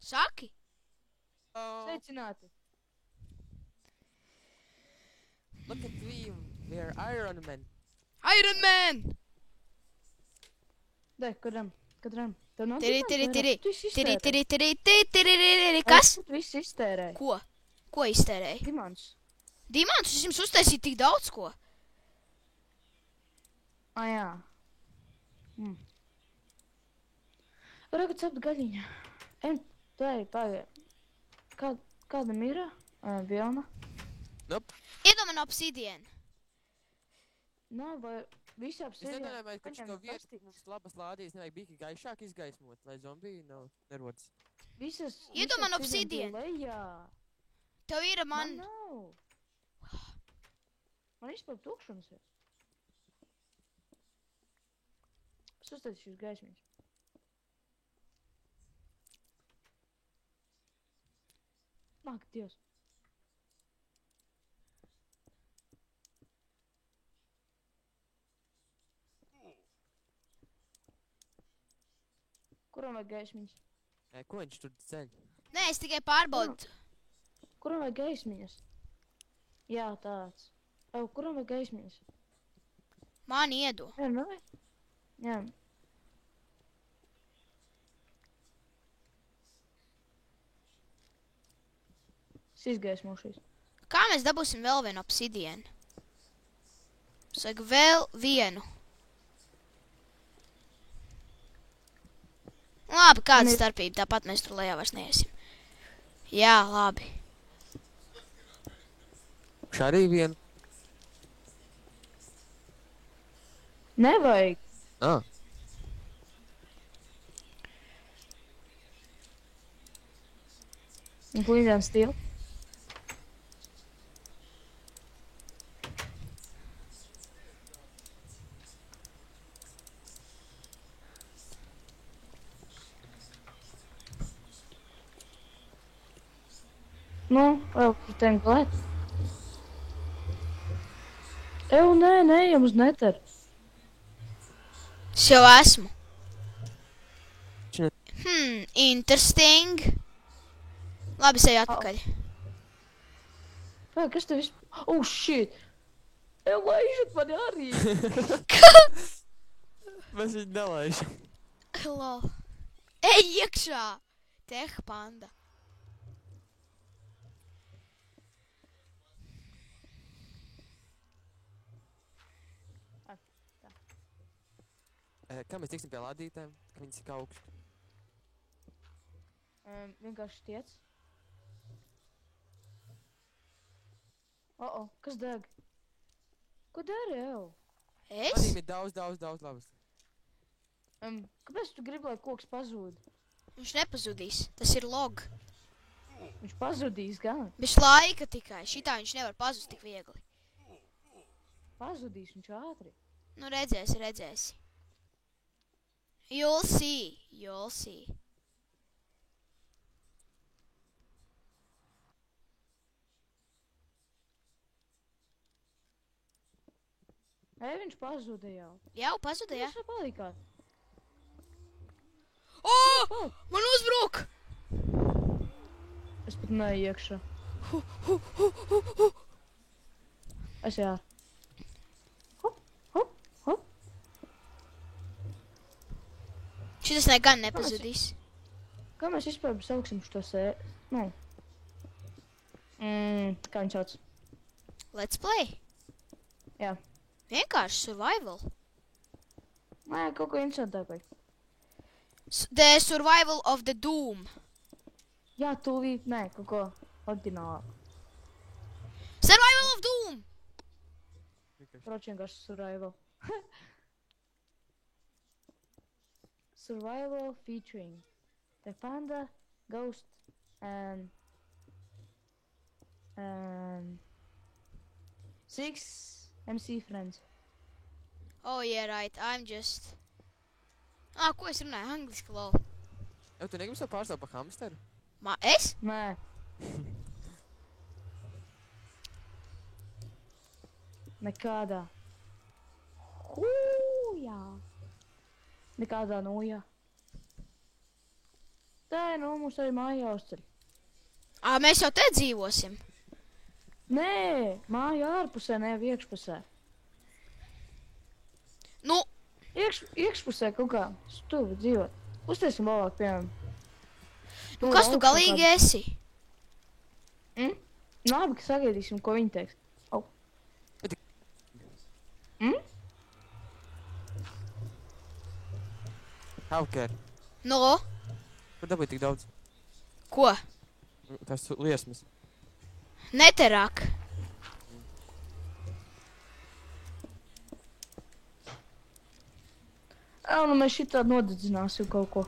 Saki! Sveicināti! Look at me, we're Iron Man. Iron Man! Dai, kuram? Tev nav Tiri, diamantu tiri, vairāk? Tu visu Tiri, iztērēji. tiri, tiri, tiri, tiri, tiri, kas? Tu visu iztērēji. Ko? Ko iztērēji? Dimants. Dimants, es jums uztaisīju tik daudz ko. Jā. Varētu cept gaļiņu. Ejam, tai, pagaid. Kādam ir vilna? Nope. Iedod man obsidienu. Nav, vai visi Es apsēdien? nedomāju, ka šo vietu mums labas lādīs nevajag bija gaišāk izgaismot, lai zombiji nerodas. Visas... Iedod man obsidienu. Lejā. Tev ir Man man... nav. Man vispār tukšums ir. Es uztaisīšu gaismiņas. Nāk, Dievs. Kuram vajag gaismiņas? Ko viņš tur ceļ? Nē, es tikai pārbaudu. Kuram vajag gaismiņas? Jā, tāds. Kuram vajag gaismiņas? Man iedod. Jā, nu vai? Jā. Es izgaismošos. Kā mēs dabūsim vēl vienu obsidienu? Saka, vēl vienu. Labi, kāda starpība? Tāpat mēs tur lejā vairs neiesim. Jā, labi. Arī vienu. Nevajag. Un klīdām stilu. Nu, vēl pretēm glēt. Nē, ejam uz neteru. Es jau esmu. Interesting. Labi, es eju atpakaļ. Vai, kas tev vispār? Oh, shit! Laižat mani arī! Mēs viņu nelaižam. Hello. Ej iekšā! Teh panda. Kā mēs tiksim pie lādītēm, ka viņas ir augstu? Vienkārši tiec. Kas deg? Ko dari, Ev? Es? Lādīm ir daudz labas. Kāpēc tu gribi, lai koks pazūd? Viņš nepazudīs. Tas ir log. Viņš pazudīs gan. Bez laika tikai. Šitā viņš nevar pazust tik viegli. Pazudīs viņš ātri. Nu, redzēsi. You'll see. Viņš pazuda jau. Jau pazuda, jā? Jūs palikāt. Man uzbruk! Es pat neju iekšā. Es jā. Šitas negan nepazudīs. Kā mēs vispār sauksim šo Nu. Kā viņš sauc? Let's play. Jā. Vienkārši survival. Nē, kaut ko interesantāk vajag. The survival of the doom. Jā, tūlīt, nē, kaut ko oriģinālāk. Survival of doom! Proč vienkārši survival. Survival featuring the panda, ghost, and 6 MC friends. Oh, yeah, right. I'm just... Ko es runāju? Angliski, lol. Tu negribi savu pārstāvu pa hamsteru? Es? Nē. Nekādā. Jā. Nekādā nojā. Tā Nu, mums arī māja jāuzceļ. Mēs jau te dzīvosim. Nē, māja ārpusē, ne iekšpusē. Nu, Iekšpusē kaut kā stūbi dzīvot. Uztaisim labāk, piemēram. nu kas tu galīgi esi? Labi, ka sagaidīsim, ko viņi teiks. Au. Hauker. Nu, Kur dabūji tik daudz? ko? Tas liesmas. Neterāk. Nu mēs šitā nodedzināsim kaut ko.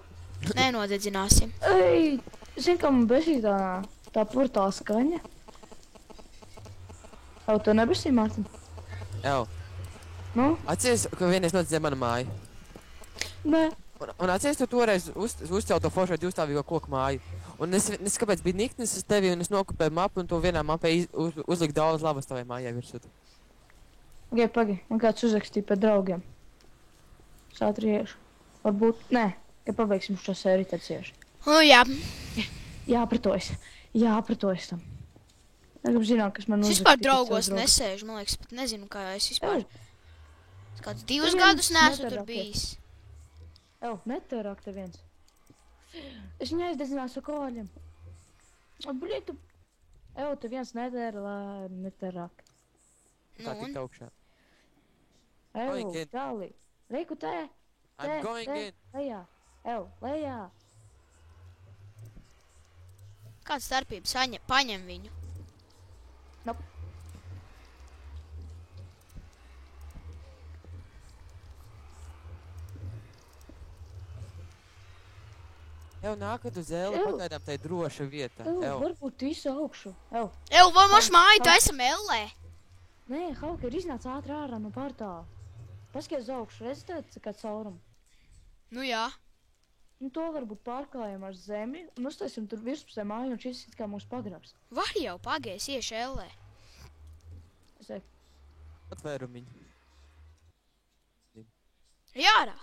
Nenodedzināsim. Ei, zini, kā man besītā tā portāla skaņa? Tev to nebesī, Mārtiņ? Ew. Nu? Atceries, ka vienreiz nodedzēja mana māja. Nē. Un atceries, tu toreiz uzcēli to foršo divstāvīgo koku māju. Un es kāpēc biju niknis uz tevi un es nokupēju mapu un to vienā mapē uzliku daudz labas tavai mājai virsū. Ok, pagi, man kāds uzrakstīja pēc draugiem. Es ātri iešu. Varbūt, nē, ka pabeigsim šo sēriju, tad iešu. Jā. Jāpratojas tam. Negribu zināt, kas man Es uzrakstīja. vispār draugos nesēžu, man liekas, pat nezinu, kā es vispār. Es kādus 2 gadus neesmu tur bijis. Netērāk te viens. Es viņu aizdedzināju ar koļiem. Bļi, tu... te viens netēra, lai netērāk. Tā tik augšā. Going in. Čālī. Reiku te. I'm going in. Lejā. Lejā. Kāda starpība? Paņem viņu. Nope. Nākat uz Eli, pagaidām tai droša vieta. Varbūt visu augšu. Vai moš māju taisam ellē? Nē, Hauker iznāc ātri ārā no portāla. Paskaties uz augšu, redz tāds kā caurumu. Nu jā. Nu to varbūt pārklājam ar zemi un uztaisim tur virspusē māju un šis it kā mūs pagrabs. Var jau pagaies ieši ellē. Es teiktu. Atvērumiņu. Kas Jārā.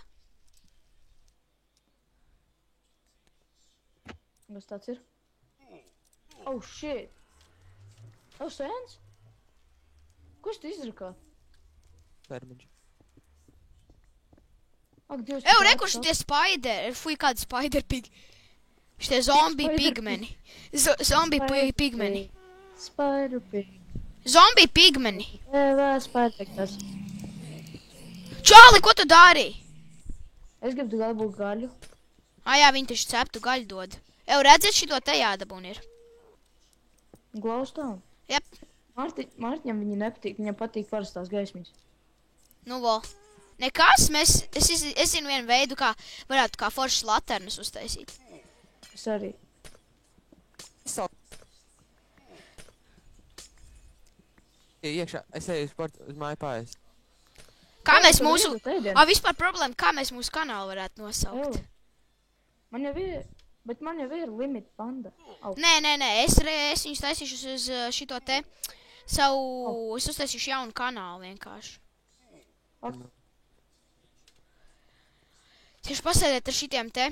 tāds ir? Oh, shit! Sēns? Ko tu izrakā? Atvērumiņš. Ak, Dievs, Reku šitie spider, kādi spider pig. Šitie zombie pigmeni. Zombie pigmeni. Spider pig. Zombie pigmeni. Spider pig tas. Čāli, ko tu dari? Es gribu dabūt gaļu. Jā, viņi taču ceptu gaļu dod. Redzēt, šito te jādabūn ir. Glaustām? Jep. Mārtiņam viņi nepatīk, viņam patīk parastās gaismiņas. Nu, vo. Nekas, es zinu vienu veidu, kā varētu kā foršas laternas uztaisīt. Es arī. Iekšā, es eju uz māju pārējais. Kā mēs mūsu... Vispār problēma, kā mēs mūsu kanālu varētu nosaukt. Man jau ir... Bet man jau ir limit panda. Nē, es viņus taisīšu uz šito te savu... Es uztaisīšu jaunu kanālu vienkārši. Tieši pasēdēt ar šitiem te.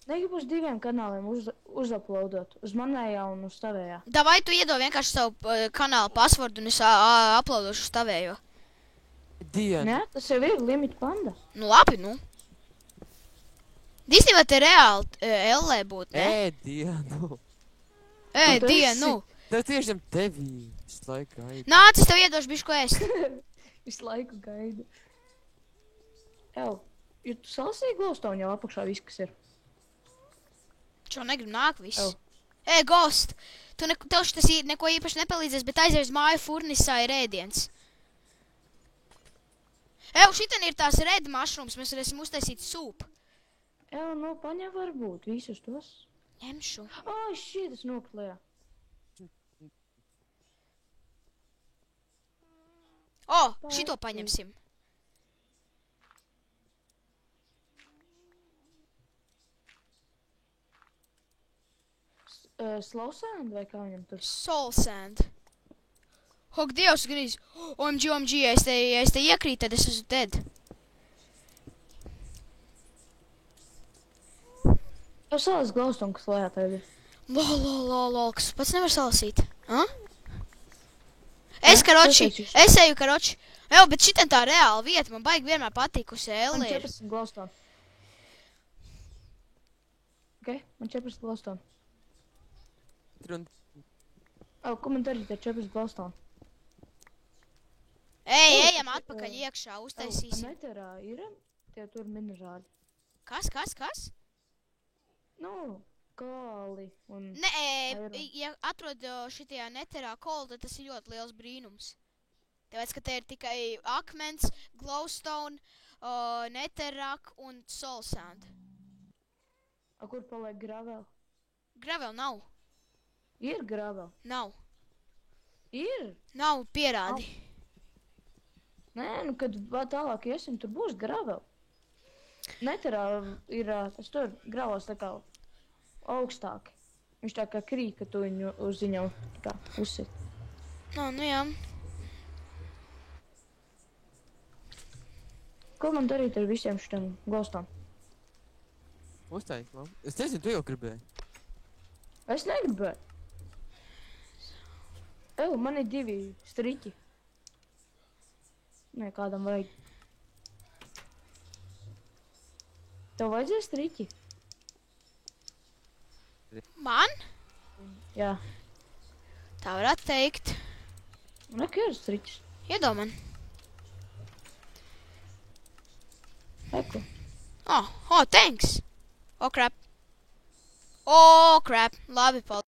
Negribu uz 2 kanāliem uzuploadot. Uz manējā un uz tavējā. Davai tu iedod vienkārši savu kanālu passwordu un es uploadošu uz tavējo. Diena. Nē, tas jau ir limit panda. Nu labi, nu. Īstenībā te reāli ellē būt, ne? Dienu. Dienu. Tev tieši zem tevī. Visu laiku gaidu. Nāc, es tev iedošu bišku ēst. Visu laiku gaidu. Jo tu salasīji Glowstone jau apakšā viss, kas ir. Čo negrib nāk viss. Ghost. Tev šitas neko īpaši nepalīdzēs, bet aizies māju furnisā ir ēdiens. Šitan ir tās red mushrooms, mēs varēsim uztaisīt sūpu. Nu, paņem varbūt visus tos. Ņemšu. Šī, tas noklējā. Šito paņemsim. Slow sand vai kā viņam tur? Soul sand. Hok, Dievs, grīz. OMG, ja es te iekrīt, tad es esmu dead. Tev salas glaustam, kas lejā tev ir. Lol, kas pats nevar salasīt. Es eju, karoči. Jā, bet šitam tā reāla vieta, man baigi vienmēr patikusi Man Elli ir. 14 glaustam. Ok, man 14 glaustam. Ko man darīt ar 14 glaustam? Ejam atpakaļ iekšā, uztaisīsim. Netērā ir tie tur minerāļi. Kas? Nu, kāli un... Ja atrod šitajā neterā kolu, tad tas ir ļoti liels brīnums. Tāpēc, ka te ir tikai akmens, glowstone, netherrack un soul sand. A kur paliek gravel? Gravel nav. Ir gravel. Nav. Ir? Nav, pierādi. Nē, nu, kad tālāk iesim, tur būs gravel. Neterā ir, tas tur gravels tā kā augstāki. Viņš tā kā krīt, ka tu viņu uz viņu tā kā uzsit. Nu jā. Ko man darīt ar visiem šitiem glostām? Uztaisīt, man. Es nezinu, tu jau gribēji. Es negribēju. Man ir 2 striķi. Nē, kādam vajag. Tev vajadzēja striķi? Man? Jā. Tā varētu teikt. Nē, ka ir striķis. Iedod man. Eko. Thanks. Oh, crap. Labi, paldies.